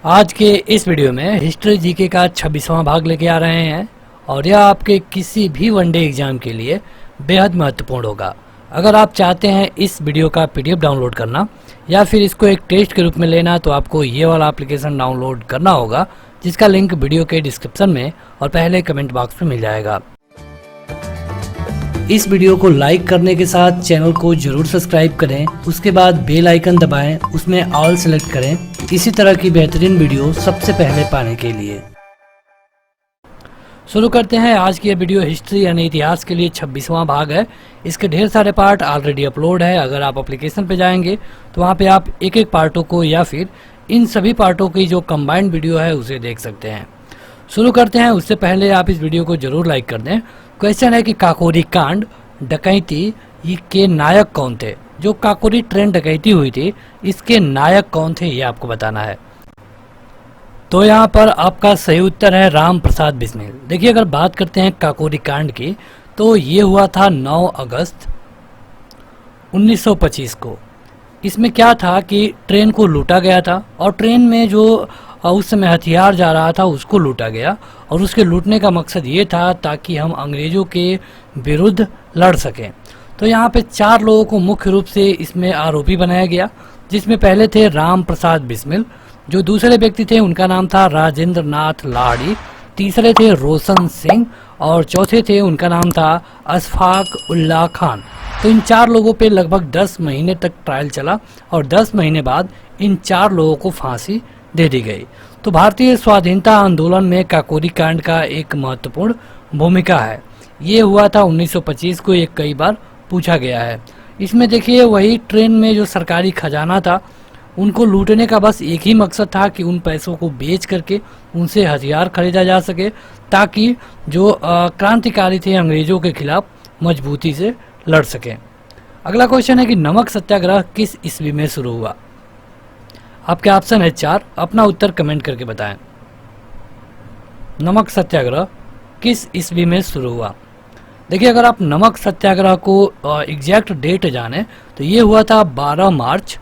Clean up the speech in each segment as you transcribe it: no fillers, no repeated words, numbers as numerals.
आज के इस वीडियो में हिस्ट्री जीके का 26वां भाग लेके आ रहे हैं और यह आपके किसी भी वनडे एग्जाम के लिए बेहद महत्वपूर्ण होगा। अगर आप चाहते हैं इस वीडियो का पीडीएफ डाउनलोड करना या फिर इसको एक टेस्ट के रूप में लेना, तो आपको ये वाला एप्लीकेशन डाउनलोड करना होगा, जिसका लिंक वीडियो के डिस्क्रिप्शन में और पहले कमेंट बॉक्स में मिल जाएगा। इस वीडियो को लाइक करने के साथ चैनल को जरूर सब्सक्राइब करें, उसके बाद बेल आइकन दबाएं, उसमें ऑल सेलेक्ट करें इसी तरह की बेहतरीन वीडियो सबसे पहले पाने के लिए। शुरू करते हैं आज की ये वीडियो। हिस्ट्री यानी इतिहास के लिए 26वां भाग है। इसके ढेर सारे पार्ट ऑलरेडी अपलोड है। अगर आप एप्लीकेशन पे जाएंगे तो वहाँ पे आप एक एक पार्टों को या फिर इन सभी पार्टों की जो कंबाइंड वीडियो है उसे देख सकते हैं। शुरू करते हैं। उससे पहले आप इस वीडियो को जरूर लाइक कर दें। क्वेश्चन है कि काकोरी कांड डकैती ये के नायक कौन थे? जो काकोरी ट्रेन डकैती हुई थी इसके नायक कौन थे, ये आपको बताना है। तो यहाँ पर आपका सही उत्तर है राम प्रसाद बिस्मिल। देखिए, अगर बात करते हैं काकोरी कांड की तो ये हुआ था 9 अगस्त 1925 को। इसमें क्या था कि ट्रेन को लूटा गया था और ट्रेन में जो उस समय हथियार जा रहा था उसको लूटा गया, और उसके लूटने का मकसद ये था ताकि हम अंग्रेज़ों के विरुद्ध लड़ सकें। तो यहाँ पे 4 लोगों को मुख्य रूप से इसमें आरोपी बनाया गया, जिसमें पहले थे राम प्रसाद बिस्मिल, जो दूसरे व्यक्ति थे उनका नाम था राजेंद्र नाथ लाड़ी, तीसरे थे रोशन सिंह और चौथे थे उनका नाम था अशफाक उल्लाह खान। तो इन 4 लोगों पे लगभग 10 महीने तक ट्रायल चला और 10 महीने बाद इन 4 लोगों को फांसी दे दी गई। तो भारतीय स्वाधीनता आंदोलन में काकोरी कांड का एक महत्वपूर्ण भूमिका है। ये हुआ था 1925 को, ये कई बार पूछा गया है। इसमें देखिए, वही ट्रेन में जो सरकारी खजाना था उनको लूटने का बस एक ही मकसद था कि उन पैसों को बेच करके उनसे हथियार खरीदा जा सके, ताकि जो क्रांतिकारी थे अंग्रेजों के खिलाफ मजबूती से लड़ सकें। अगला क्वेश्चन है कि नमक सत्याग्रह किस ईस्वी में शुरू हुआ? आपके ऑप्शन है 4। अपना उत्तर कमेंट करके बताएं। नमक सत्याग्रह किस ईस्वी में शुरू हुआ? देखिए, अगर आप नमक सत्याग्रह को एग्जैक्ट डेट जाने तो ये हुआ था 12 मार्च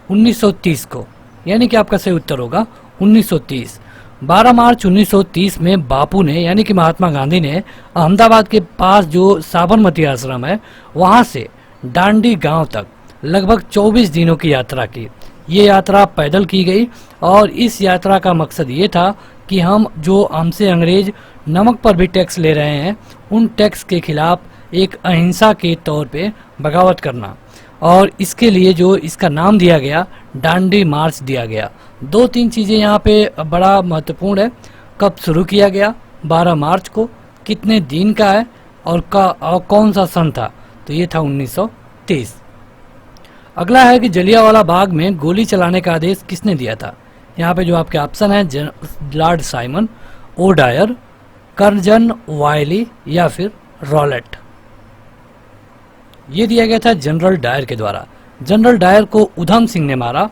1930 को, यानी कि आपका सही उत्तर होगा 1930। 12 मार्च 1930 में बापू ने यानी कि महात्मा गांधी ने अहमदाबाद के पास जो साबरमती आश्रम है वहाँ से डांडी गांव तक लगभग 24 दिनों की यात्रा की। ये यात्रा पैदल की गई और इस यात्रा का मकसद ये था कि हम जो हमसे अंग्रेज नमक पर भी टैक्स ले रहे हैं उन टैक्स के खिलाफ एक अहिंसा के तौर पे बगावत करना, और इसके लिए जो इसका नाम दिया गया डांडी मार्च दिया गया। 2-3 चीज़ें यहाँ पे बड़ा महत्वपूर्ण है। कब शुरू किया गया, 12 मार्च को, कितने दिन का है और कौन सा सन था? तो ये था 1930। अगला है कि जलियांवाला बाग में गोली चलाने का आदेश किसने दिया था? यहाँ पे जो आपके ऑप्शन है Lord Simon, O Dyer, Curzon वायली या फिर रॉलेट। ये दिया गया था जनरल डायर के द्वारा। जनरल डायर को उधम सिंह ने मारा,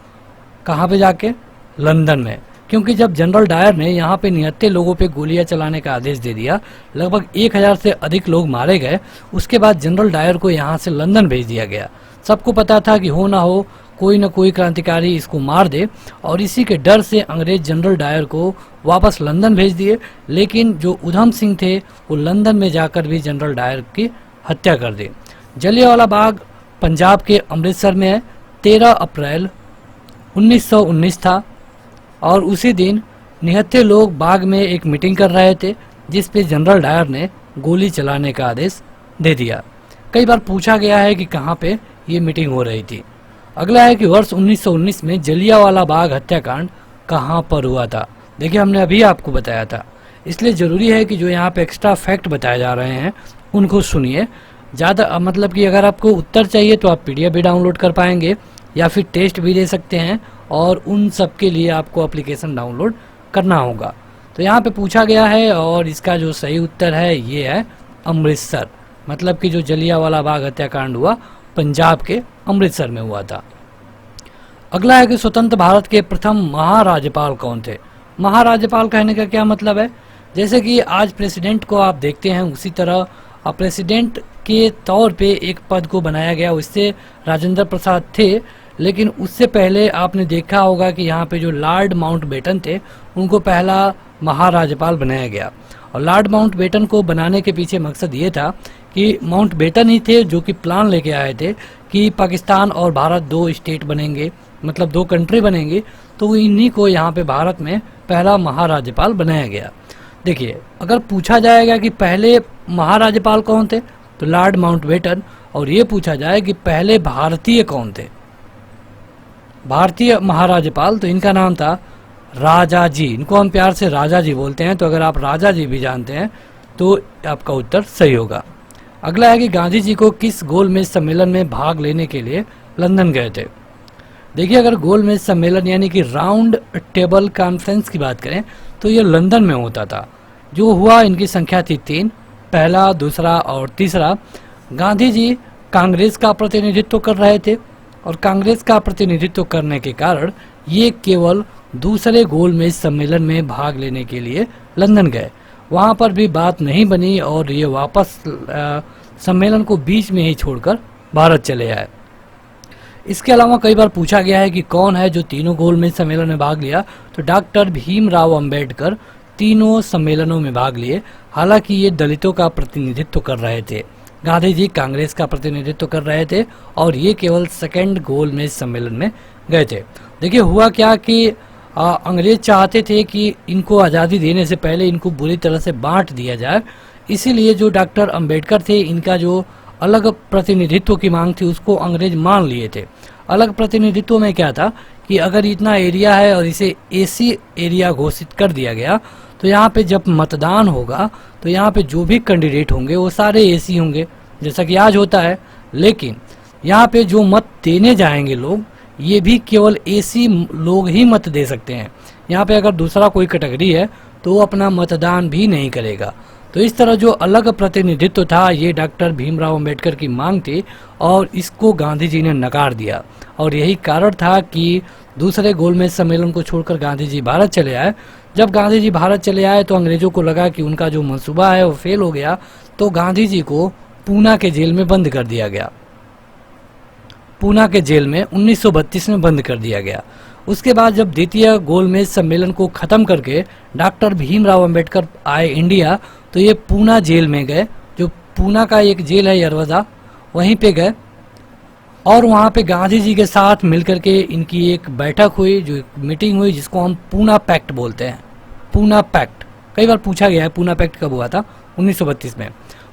कहाँ पे जाके? लंदन में। क्योंकि जब जनरल डायर ने यहाँ पे 79 लोगों पे गोलियां चलाने का आदेश दे दिया, लगभग 1000 से अधिक लोग मारे गए। उसके बाद जनरल डायर को यहाँ से लंदन भेज दिया गया। सबको पता था कि हो ना हो कोई ना कोई क्रांतिकारी इसको मार दे, और इसी के डर से अंग्रेज जनरल डायर को वापस लंदन भेज दिए। लेकिन जो उधम सिंह थे वो लंदन में जाकर भी जनरल डायर की हत्या कर दी। जलियांवाला बाग पंजाब के अमृतसर में है। 13 अप्रैल 1919 था और उसी दिन 79 लोग बाग में एक मीटिंग कर रहे थे, जिस पे जनरल डायर ने गोली चलाने का आदेश दे दिया। कई बार पूछा गया है कि कहाँ पे ये मीटिंग हो रही थी। अगला है कि वर्ष 1919 में जलियांवाला बाग हत्याकांड कहाँ पर हुआ था? देखिए, हमने अभी आपको बताया था, इसलिए ज़रूरी है कि जो यहाँ पे एक्स्ट्रा फैक्ट बताए जा रहे हैं उनको सुनिए। ज़्यादा मतलब कि अगर आपको उत्तर चाहिए तो आप पीडीएफ भी डाउनलोड कर पाएंगे या फिर टेस्ट भी दे सकते हैं, और उन सब के लिए आपको एप्लीकेशन डाउनलोड करना होगा। तो यहाँ पे पूछा गया है और इसका जो सही उत्तर है ये है अमृतसर। मतलब कि जो जलियांवाला बाग हत्याकांड हुआ पंजाब के अमृतसर में हुआ था। अगला है कि स्वतंत्र भारत के प्रथम महाराज्यपाल कौन थे? महाराज्यपाल कहने का क्या मतलब है? जैसे कि आज प्रेसिडेंट को आप देखते हैं, उसी तरह प्रेसिडेंट के तौर पे एक पद को बनाया गया। उससे राजेंद्र प्रसाद थे, लेकिन उससे पहले आपने देखा होगा कि यहाँ पे जो लॉर्ड माउंटबेटन थे उनको पहला महाराज्यपाल बनाया गया। और लॉर्ड माउंटबेटन को बनाने के पीछे मकसद ये था कि माउंटबेटन ही थे जो कि प्लान लेके आए थे कि पाकिस्तान और भारत दो स्टेट बनेंगे, मतलब दो कंट्री बनेंगी, तो इन्हीं को यहाँ पे भारत में पहला महाराज्यपाल बनाया गया। देखिए, अगर पूछा जाएगा कि पहले महाराज्यपाल कौन थे तो लॉर्ड माउंटबेटन, और ये पूछा जाए कि पहले भारतीय कौन थे, भारतीय महाराज्यपाल, तो इनका नाम था राजा जी। इनको हम प्यार से राजा जी बोलते हैं, तो अगर आप राजा जी भी जानते हैं तो आपका उत्तर सही होगा। अगला है कि गांधी जी को किस गोलमेज सम्मेलन में भाग लेने के लिए लंदन गए थे। देखिए, अगर गोलमेज सम्मेलन यानी कि राउंड टेबल कॉन्फ्रेंस की बात करें तो ये लंदन में होता था। जो हुआ, इनकी संख्या थी 3, पहला, दूसरा और तीसरा। गांधी जी कांग्रेस का प्रतिनिधित्व कर रहे थे और कांग्रेस का प्रतिनिधित्व करने के कारण ये केवल दूसरे गोलमेज सम्मेलन में भाग लेने के लिए लंदन गए। वहाँ पर भी बात नहीं बनी और ये वापस सम्मेलन को बीच में ही छोड़कर भारत चले आए। इसके अलावा कई बार पूछा गया है कि कौन है जो तीनों गोलमेज सम्मेलन में भाग लिया, तो डॉक्टर भीमराव अंबेडकर तीनों सम्मेलनों में भाग लिए। हालांकि ये दलितों का प्रतिनिधित्व कर रहे थे, गांधी जी कांग्रेस का प्रतिनिधित्व कर रहे थे और ये केवल सेकेंड गोलमेज सम्मेलन में गए थे। देखिए, हुआ क्या कि अंग्रेज चाहते थे कि इनको आज़ादी देने से पहले इनको बुरी तरह से बांट दिया जाए, इसीलिए जो डॉक्टर अंबेडकर थे इनका जो अलग प्रतिनिधित्व की मांग थी उसको अंग्रेज मान लिए थे। अलग प्रतिनिधित्व में क्या था कि अगर इतना एरिया है और इसे एसी एरिया घोषित कर दिया गया तो यहाँ पे जब मतदान होगा तो यहाँ पे जो भी कैंडिडेट होंगे वो सारे एसी होंगे, जैसा कि आज होता है। लेकिन यहाँ पे जो मत देने जाएंगे लोग, ये भी केवल एसी लोग ही मत दे सकते हैं। यहाँ पे अगर दूसरा कोई कैटेगरी है तो वो अपना मतदान भी नहीं करेगा। तो इस तरह जो अलग प्रतिनिधित्व था ये डॉक्टर भीमराव अंबेडकर की मांग थी और इसको गांधी जी ने नकार दिया। और यही कारण था कि दूसरे गोलमेज सम्मेलन को छोड़कर गांधी जी भारत चले आए। जब गांधी जी भारत चले आए तो अंग्रेजों को लगा कि उनका जो मंसूबा है वो फेल हो गया, तो गांधी जी को पूना के जेल में बंद कर दिया गया। पूना के जेल में 1932 में बंद कर दिया गया। उसके बाद जब द्वितीय गोलमेज सम्मेलन को ख़त्म करके डॉक्टर भीमराव अंबेडकर आए इंडिया, तो ये पूना जेल में गए। जो पूना का एक जेल है यरवदा, वहीं पे गए और वहाँ पे गांधी जी के साथ मिलकर के इनकी एक बैठक हुई, जो एक मीटिंग हुई जिसको हम पूना पैक्ट बोलते हैं। पूना पैक्ट कई बार पूछा गया है, पूना पैक्ट कब हुआ था? 1932 में।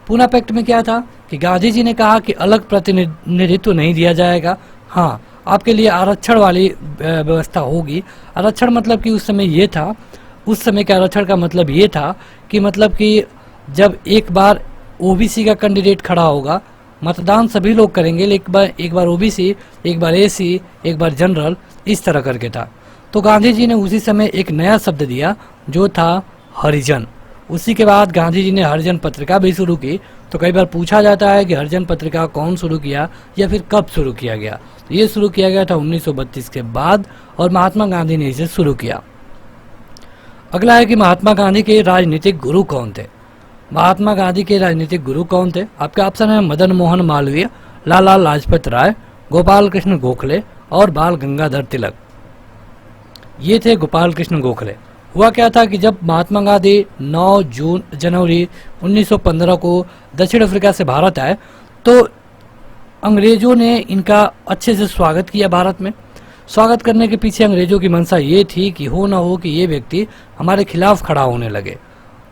पूना पैक्ट में क्या था कि गांधी जी ने कहा कि अलग प्रतिनिधित्व नहीं दिया जाएगा, हाँ आपके लिए आरक्षण वाली व्यवस्था होगी। आरक्षण मतलब कि उस समय ये था, उस समय के आरक्षण का मतलब ये था कि जब एक बार ओबीसी का कैंडिडेट खड़ा होगा, मतदान सभी लोग करेंगे, लेकिन एक बार ओबीसी, एक बार एसी, एक बार जनरल, इस तरह करके था। तो गांधी जी ने उसी समय एक नया शब्द दिया जो था हरिजन। उसी के बाद गांधी जी ने हरिजन पत्रिका भी शुरू की। तो कई बार पूछा जाता है कि हरिजन पत्रिका कौन शुरू किया या फिर कब शुरू किया गया, तो ये शुरू किया गया था 1932 के बाद और महात्मा गांधी ने इसे शुरू किया। अगला है कि महात्मा गांधी के राजनीतिक गुरु कौन थे। महात्मा गांधी के राजनीतिक गुरु कौन थे? आपके ऑप्शन है मदन मोहन मालवीय, लाला लाजपत राय, गोपाल कृष्ण गोखले और बाल गंगाधर तिलक। ये थे गोपाल कृष्ण गोखले। हुआ क्या था कि जब महात्मा गांधी 9 जनवरी 1915 को दक्षिण अफ्रीका से भारत आए तो अंग्रेजों ने इनका अच्छे से स्वागत किया भारत में। स्वागत करने के पीछे अंग्रेजों की मंशा ये थी कि हो ना हो कि ये व्यक्ति हमारे खिलाफ खड़ा होने लगे।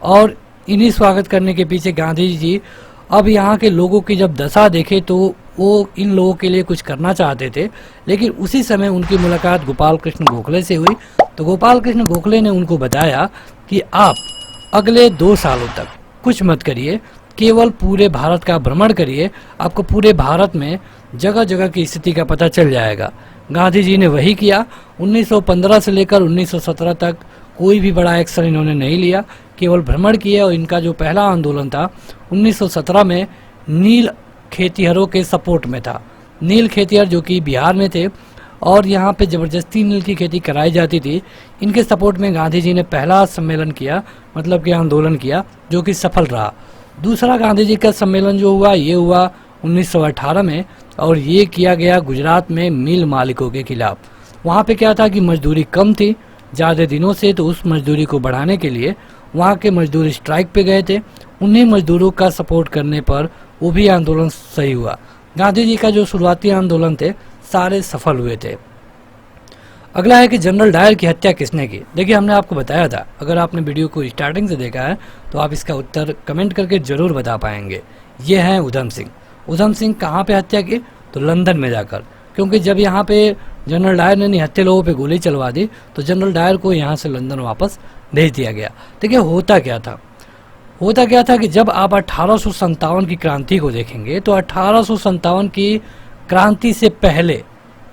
और इन्हीं स्वागत करने के पीछे गांधी जी अब यहाँ के लोगों की जब दशा देखे तो वो इन लोगों के लिए कुछ करना चाहते थे। लेकिन उसी समय उनकी मुलाकात गोपाल कृष्ण गोखले से हुई। तो गोपाल कृष्ण गोखले ने उनको बताया कि आप अगले 2 सालों तक कुछ मत करिए, केवल पूरे भारत का भ्रमण करिए, आपको पूरे भारत में जगह जगह की स्थिति का पता चल जाएगा। गांधी जी ने वही किया। 1915 से लेकर 1917 तक कोई भी बड़ा एक्शन इन्होंने नहीं लिया, केवल भ्रमण किया। और इनका जो पहला आंदोलन था 1917 में नील खेतिहरों के सपोर्ट में था। नील खेतिहर जो कि बिहार में थे और यहाँ पे ज़बरदस्ती नील की खेती कराई जाती थी, इनके सपोर्ट में गांधी जी ने पहला सम्मेलन किया, मतलब कि आंदोलन किया, जो कि सफल रहा। दूसरा गांधी जी का सम्मेलन जो हुआ ये हुआ 1918 में, और ये किया गया गुजरात में मिल मालिकों के खिलाफ। वहाँ पे क्या था कि मजदूरी कम थी ज़्यादा दिनों से, तो उस मजदूरी को बढ़ाने के लिए वहाँ के मजदूर स्ट्राइक पे गए थे। उन्हीं मजदूरों का सपोर्ट करने पर वो भी आंदोलन सही हुआ। गांधी जी का जो शुरुआती आंदोलन थे सारे सफल हुए थे। अगला है कि जनरल डायर की हत्या किसने की। देखिए, हमने आपको बताया था, अगर आपने वीडियो को स्टार्टिंग से देखा है तो आप इसका उत्तर कमेंट करके जरूर बता पाएंगे। ये है उधम सिंह। उधम सिंह कहाँ पे हत्या की? तो लंदन में जाकर, क्योंकि जब यहाँ पे जनरल डायर ने निहत्थे लोगों पे गोली चलवा दी तो जनरल डायर को यहाँ से लंदन वापस भेज दिया गया। देखिए, होता क्या था कि जब आप 1857 की क्रांति को देखेंगे तो 1857 की क्रांति से पहले,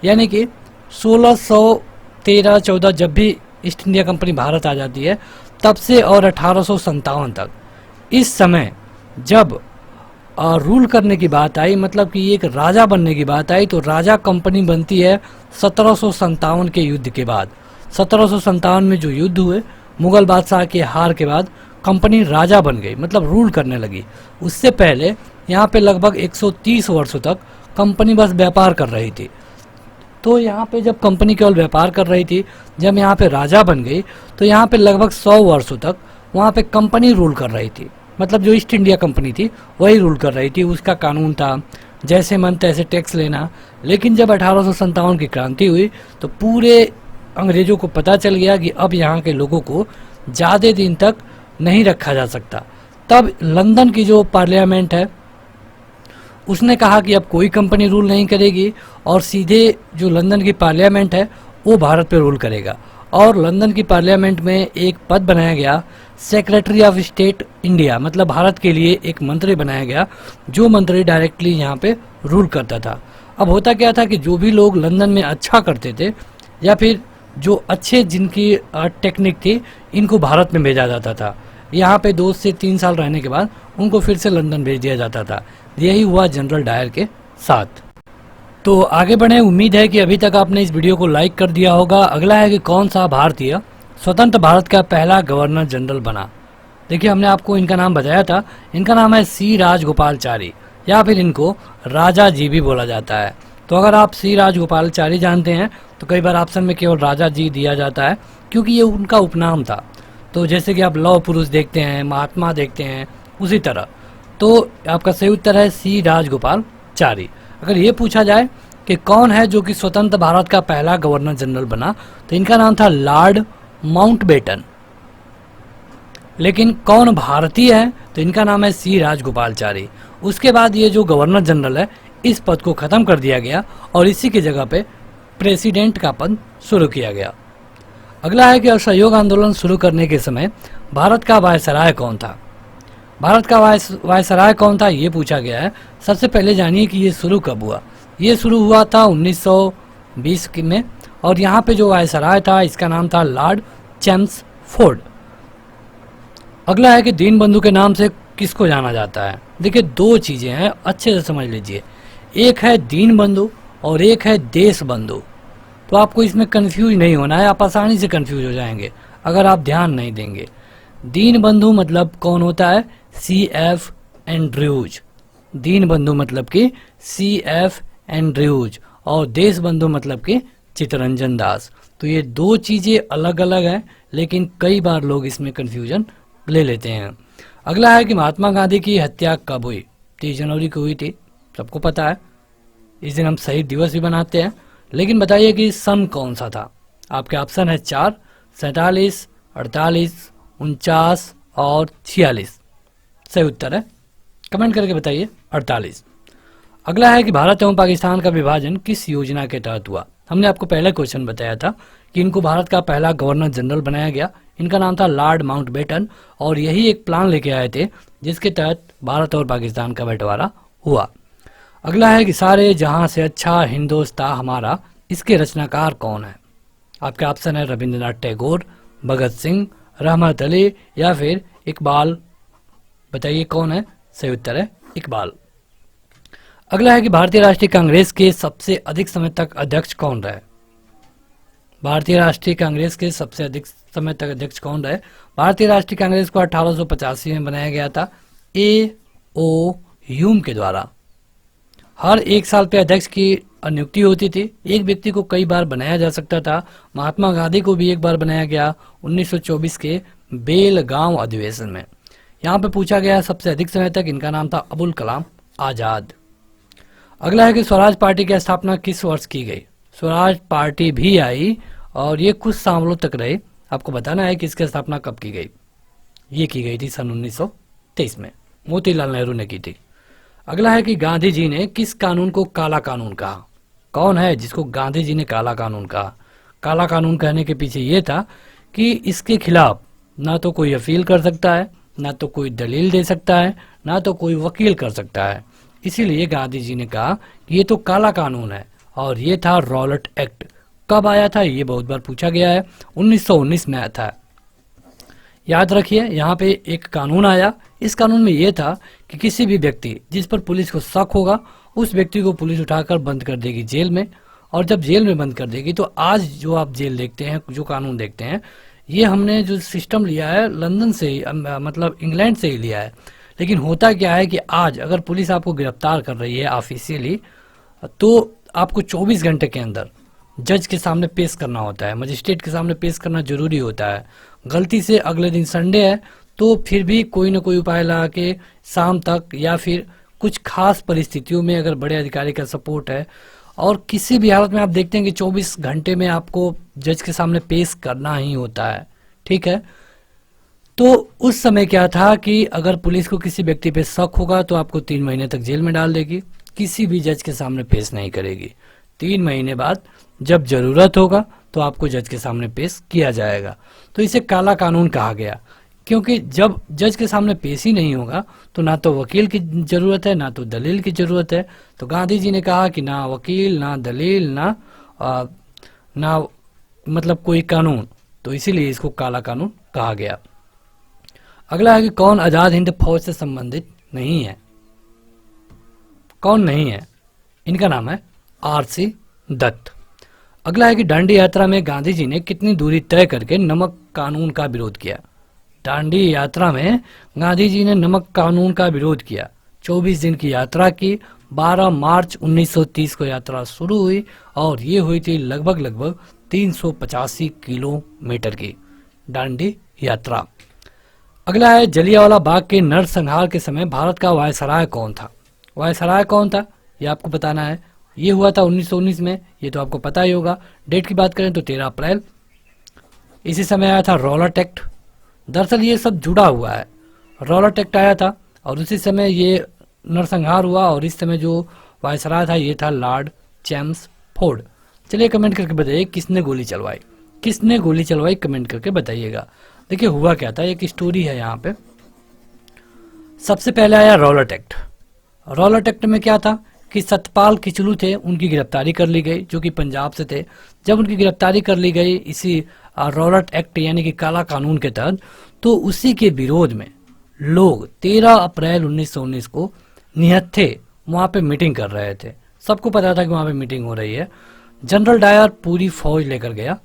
यानी कि 1613-14 जब भी ईस्ट इंडिया कंपनी भारत आ जाती है तब से और 1857 तक, इस समय जब रूल करने की बात आई, मतलब कि एक राजा बनने की बात आई, तो राजा कंपनी बनती है 1757 के युद्ध के बाद। 1757 में जो युद्ध हुए, मुगल बादशाह के हार के बाद कंपनी राजा बन गई, मतलब रूल करने लगी। उससे पहले यहाँ पे लगभग 130 वर्षों तक कंपनी बस व्यापार कर रही थी। तो यहाँ पे जब कंपनी केवल व्यापार कर रही थी, जब यहाँ पे राजा बन गई तो यहाँ पे लगभग 100 वर्षों तक वहाँ पे कंपनी रूल कर रही थी, मतलब जो ईस्ट इंडिया कंपनी थी वही रूल कर रही थी। उसका कानून था जैसे मन तैसे टैक्स लेना। लेकिन जब 1857 की क्रांति हुई तो पूरे अंग्रेजों को पता चल गया कि अब यहाँ के लोगों को ज़्यादा दिन तक नहीं रखा जा सकता। तब लंदन की जो पार्लियामेंट है उसने कहा कि अब कोई कंपनी रूल नहीं करेगी और सीधे जो लंदन की पार्लियामेंट है वो भारत पे रूल करेगा। और लंदन की पार्लियामेंट में एक पद बनाया गया, सेक्रेटरी ऑफ स्टेट इंडिया, मतलब भारत के लिए एक मंत्री बनाया गया, जो मंत्री डायरेक्टली यहाँ पे रूल करता था। अब होता क्या था कि जो भी लोग लंदन में अच्छा करते थे या फिर जो अच्छे जिनकी टेक्निक थी, इनको भारत में भेजा जाता था। यहाँ पे 2 से 3 साल रहने के बाद उनको फिर से लंदन भेज दिया जाता था। यही हुआ जनरल डायर के साथ। तो आगे बढ़े, उम्मीद है कि अभी तक आपने इस वीडियो को लाइक कर दिया होगा। अगला है कि कौन सा भारतीय स्वतंत्र भारत का पहला गवर्नर जनरल बना। देखिए, हमने आपको इनका नाम बताया था, इनका नाम है सी राजगोपालचारी, या फिर इनको राजा जी भी बोला जाता है। तो अगर आप सी राजगोपालचारी जानते हैं तो कई बार ऑप्शन में केवल राजा जी दिया जाता है क्योंकि ये उनका उपनाम था। तो जैसे कि आप लौह पुरुष देखते हैं, महात्मा देखते हैं, उसी तरह। तो आपका सही उत्तर है सी राजगोपालचारी। अगर ये पूछा जाए कि कौन है जो कि स्वतंत्र भारत का पहला गवर्नर जनरल बना, तो इनका नाम था लॉर्ड माउंटबेटन। लेकिन कौन भारतीय है, तो इनका नाम है सी राजगोपालचारी। उसके बाद ये जो गवर्नर जनरल है, इस पद को खत्म कर दिया गया और इसी की जगह पे प्रेसिडेंट का पद शुरू किया गया। अगला है कि असहयोग आंदोलन शुरू करने के समय भारत का वायसराय कौन था। भारत का वायसराय कौन था ये पूछा गया है। सबसे पहले जानिए कि ये शुरू कब हुआ। ये शुरू हुआ था 1920 में, और यहाँ पे जो वायसराय था इसका नाम था लॉर्ड चेम्सफोर्ड। अगला है कि दीनबंधु के नाम से किसको जाना जाता है। देखिए, 2 चीज़ें हैं, अच्छे से समझ लीजिए। एक है दीनबंधु और एक है देशबंधु। तो आपको इसमें कंफ्यूज नहीं होना है, आप आसानी से कंफ्यूज हो जाएंगे अगर आप ध्यान नहीं देंगे। दीनबंधु मतलब कौन होता है? CF Andrews. दीनबंधु मतलब कि CF एंड्रयूज, और देशबंधु मतलब कि चित्तरंजन दास। तो ये 2 चीज़ें अलग अलग हैं, लेकिन कई बार लोग इसमें कंफ्यूजन ले लेते हैं। अगला है कि महात्मा गांधी की हत्या कब हुई। 30 जनवरी को हुई थी, सबको पता है। इस दिन हम शहीद दिवस भी मनाते हैं। लेकिन बताइए कि सन कौन सा था। आपके ऑप्शन है 4, 47, 48, 49 और 46। सही उत्तर है, कमेंट करके बताइए 48। अगला है कि भारत एवं पाकिस्तान का विभाजन किस योजना के तहत हुआ। हमने आपको पहले क्वेश्चन बताया था कि इनको भारत का पहला गवर्नर जनरल बनाया गया। इनका नाम था लॉर्ड माउंटबेटन, और यही एक प्लान लेके आए थे जिसके तहत भारत और पाकिस्तान का बंटवारा हुआ। अगला है कि सारे जहां से अच्छा हिंदुस्तान हमारा, इसके रचनाकार कौन है। आपके ऑप्शन है रविंद्रनाथ टैगोर, भगत सिंह, रहमत अली या फिर इकबाल। बताइए कौन है? सही उत्तर है इकबाल। अगला है कि भारतीय राष्ट्रीय कांग्रेस के सबसे अधिक समय तक अध्यक्ष कौन रहे। भारतीय राष्ट्रीय कांग्रेस के सबसे अधिक समय तक अध्यक्ष कौन रहे। भारतीय राष्ट्रीय कांग्रेस को 1885 में बनाया गया था A.O. ह्यूम के द्वारा। हर 1 साल पे अध्यक्ष की नियुक्ति होती थी। एक व्यक्ति को कई बार बनाया जा सकता था। महात्मा गांधी को भी एक बार बनाया गया 1924 के बेलगांव अधिवेशन में। यहाँ पे पूछा गया सबसे अधिक समय तक, इनका नाम था अबुल कलाम आजाद। अगला है कि स्वराज पार्टी की स्थापना किस वर्ष की गई। स्वराज पार्टी भी आई और ये कुछ सालों तक रहे। आपको बताना है कि इसकी स्थापना कब की गई। ये की गई थी सन 1923 में, मोतीलाल नेहरू ने की थी। अगला है कि गांधी जी ने किस कानून को काला कानून कहा। कौन है जिसको गांधी जी ने काला कानून कहा। काला कानून कहने के पीछे ये था कि इसके खिलाफ ना तो कोई अपील कर सकता है, ना तो कोई दलील दे सकता है, ना तो कोई वकील कर सकता है। इसीलिए गांधी जी ने कहा कि ये तो काला कानून है, और ये था रॉलेट एक्ट। कब आया था ये बहुत बार पूछा गया है, 1919 में आया था। याद रखिए यहाँ पे एक कानून आया। इस कानून में यह था कि किसी भी व्यक्ति जिस पर पुलिस को शक होगा उस व्यक्ति को पुलिस उठाकर बंद कर देगी जेल में, और जब जेल में बंद कर देगी तो आज जो आप जेल देखते हैं, जो कानून देखते हैं, ये हमने जो सिस्टम लिया है लंदन से ही, मतलब इंग्लैंड से ही लिया है। लेकिन होता क्या है कि आज अगर पुलिस आपको गिरफ्तार कर रही है ऑफिशियली, तो आपको 24 घंटे के अंदर जज के सामने पेश करना होता है, मजिस्ट्रेट के सामने पेश करना जरूरी होता है। गलती से अगले दिन संडे है तो फिर भी कोई ना कोई उपाय लगा के शाम तक, या फिर कुछ खास परिस्थितियों में अगर बड़े अधिकारी का सपोर्ट है, और किसी भी हालत में आप देखते हैं कि 24 घंटे में आपको जज के सामने पेश करना ही होता है। ठीक है, तो उस समय क्या था कि अगर पुलिस को किसी व्यक्ति पे शक होगा तो आपको 3 महीने तक जेल में डाल देगी, किसी भी जज के सामने पेश नहीं करेगी। 3 महीने बाद जब जरूरत होगा तो आपको जज के सामने पेश किया जाएगा। तो इसे काला कानून कहा गया, क्योंकि जब जज के सामने पेश ही नहीं होगा तो ना तो वकील की जरूरत है, ना तो दलील की जरूरत है। तो गांधी जी ने कहा कि ना वकील, ना दलील, ना मतलब कोई कानून, तो इसीलिए इसको काला कानून कहा गया। अगला है कि कौन आजाद हिंद फौज से संबंधित नहीं है। कौन नहीं है, इनका नाम है आरसी दत्त। अगला है कि दांडी यात्रा में गांधी जी ने कितनी दूरी तय करके नमक कानून का विरोध किया। दांडी यात्रा में गांधी जी ने नमक कानून का विरोध किया। 24 दिन की यात्रा की। 12 मार्च 1930 को यात्रा शुरू हुई और ये हुई थी लगभग 385 किलोमीटर की दांडी यात्रा। अगला है जलियांवाला बाग के नरसंहार के समय भारत का वायसराय कौन था। वायसराय कौन था ये आपको बताना है। ये हुआ था 1919 में, ये तो आपको पता ही होगा। डेट की बात करें तो 13 अप्रैल। इसी समय आया था रॉलेट एक्ट। दरअसल ये सब जुड़ा हुआ है। रॉलेट एक्ट आया था और उसी समय ये नरसंहार हुआ, और इस समय जो वायसराय था ये था लॉर्ड चैम्सफोर्ड। चलिए कमेंट करके बताइए किसने गोली चलवाई। किसने गोली चलवाई कमेंट करके बताइएगा। देखिए हुआ क्या था, एक स्टोरी है यहाँ पे। सबसे पहले आया रॉलेट एक्ट। रॉलेट एक्ट में क्या था कि सतपाल किचलू थे, उनकी गिरफ्तारी कर ली गई, जो कि पंजाब से थे। जब उनकी गिरफ्तारी कर ली गई इसी रॉलेट एक्ट यानी कि काला कानून के तहत, तो उसी के विरोध में लोग 13 अप्रैल 1919 को निहत्थे वहां पे मीटिंग कर रहे थे। सबको पता था कि वहां पे मीटिंग हो रही है। जनरल डायर पूरी फौज लेकर गया,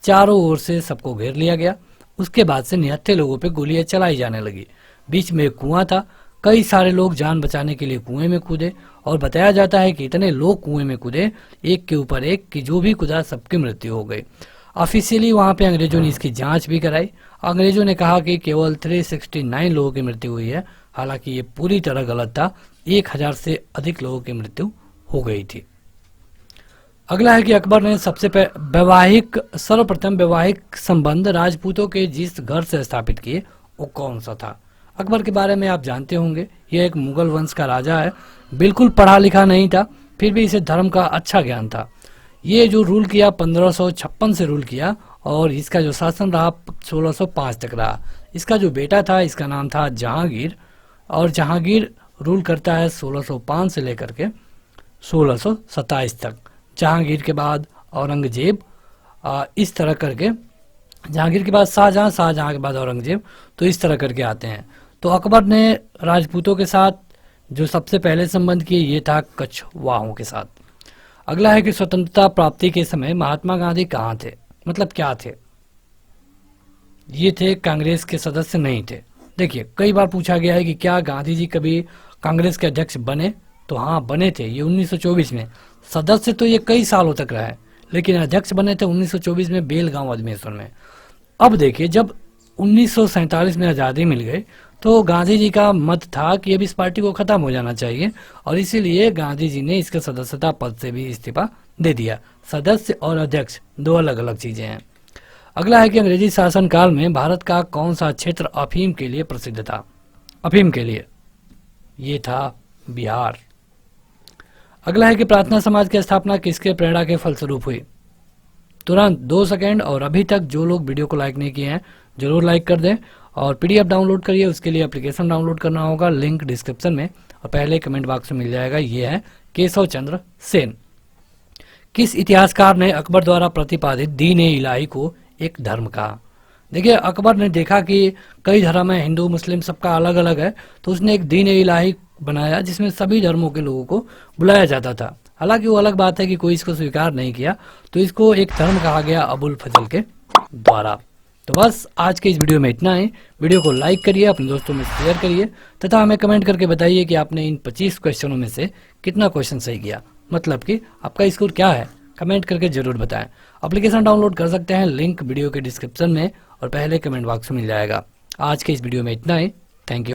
चारों ओर से सबको घेर लिया गया। उसके बाद से निहत्थे लोगों पे गोलियां चलाई जाने लगी। बीच में एक कुआं था, कई सारे लोग जान बचाने के लिए कुएं में कूदे, और बताया जाता है कि इतने लोग कुएं में कूदे एक के ऊपर एक कि जो भी कूदा सबकी मृत्यु हो गई। ऑफिशियली वहां पे अंग्रेजों ने इसकी जांच भी कराई। अंग्रेजों ने कहा कि केवल 369 लोगों की मृत्यु हुई है, हालांकि ये पूरी तरह गलत था। 1000 से अधिक लोगों की मृत्यु हो गई थी। अगला है कि अकबर ने सर्वप्रथम वैवाहिक संबंध राजपूतों के जिस घर से स्थापित किए वो कौन सा था। अकबर के बारे में आप जानते होंगे, यह एक मुगल वंश का राजा है। बिल्कुल पढ़ा लिखा नहीं था, फिर भी इसे धर्म का अच्छा ज्ञान था। ये जो रूल किया 1556 से रूल किया, और इसका जो शासन रहा 1605 तक रहा। इसका जो बेटा था इसका नाम था जहांगीर, और जहांगीर रूल करता है 1605 से लेकर के 1627 तक। जहांगीर के बाद औरंगजेब, इस तरह करके जहांगीर के बाद शाहजहां, शाहजहां के बाद औरंगजेब, तो इस तरह करके आते हैं। तो अकबर ने राजपूतों के साथ जो सबसे पहले संबंध किए ये था कछवाहों के साथ। अगला है कि स्वतंत्रता प्राप्ति के समय महात्मा गांधी कहाँ थे, मतलब क्या थे। ये थे कांग्रेस के सदस्य नहीं थे। देखिए कई बार पूछा गया है कि क्या गांधी जी कभी कांग्रेस के अध्यक्ष बने, तो हाँ बने थे ये 1924 में। सदस्य तो ये कई सालों तक रहे, लेकिन अध्यक्ष बने थे 1924 में बेलगांव अधिवेशन में। अब देखिए, जब 1947 में आज़ादी मिल गई तो गांधी जी का मत था कि अब इस पार्टी को खत्म हो जाना चाहिए, और इसीलिए गांधी जी ने इसके सदस्यता पद से भी इस्तीफा दे दिया। सदस्य और अध्यक्ष दो अलग अलग चीजें हैं। अगला है कि अंग्रेजी शासन काल में भारत का कौन सा क्षेत्र अफीम के लिए प्रसिद्ध था? अफीम के लिए ये था बिहार। अगला है कि प्रार्थना समाज की स्थापना किसके प्रेरणा के फलस्वरूप हुई? तुरंत 2 सेकंड, और अभी तक जो लोग वीडियो को लाइक नहीं किए हैं जरूर लाइक कर दें, और पीडीएफ डाउनलोड करिए। उसके लिए एप्लीकेशन डाउनलोड करना होगा, लिंक डिस्क्रिप्शन में और पहले कमेंट बॉक्स में मिल जाएगा। ये है केशव चंद्र सेन। किस इतिहासकार ने अकबर द्वारा प्रतिपादित दीन-ए इलाही को एक धर्म कहा? देखिए, अकबर ने देखा कि कई धर्म है, हिंदू मुस्लिम सबका अलग अलग है, तो उसने एक दीन-ए-इलाही बनाया जिसमें सभी धर्मों के लोगों को बुलाया जाता था। हालांकि वो अलग बात है कि कोई इसको स्वीकार नहीं किया, तो इसको एक धर्म कहा गया अबुल फजल के द्वारा। तो बस आज के इस वीडियो में इतना ही। वीडियो को लाइक करिए, अपने दोस्तों में शेयर करिए, तथा हमें कमेंट करके बताइए कि आपने इन 25 क्वेश्चनों में से कितना क्वेश्चन सही किया, मतलब कि आपका स्कोर क्या है, कमेंट करके जरूर बताएं। एप्लीकेशन डाउनलोड कर सकते हैं, लिंक वीडियो के डिस्क्रिप्शन में और पहले कमेंट बॉक्स में मिल जाएगा। आज के इस वीडियो में इतना ही। Thank you.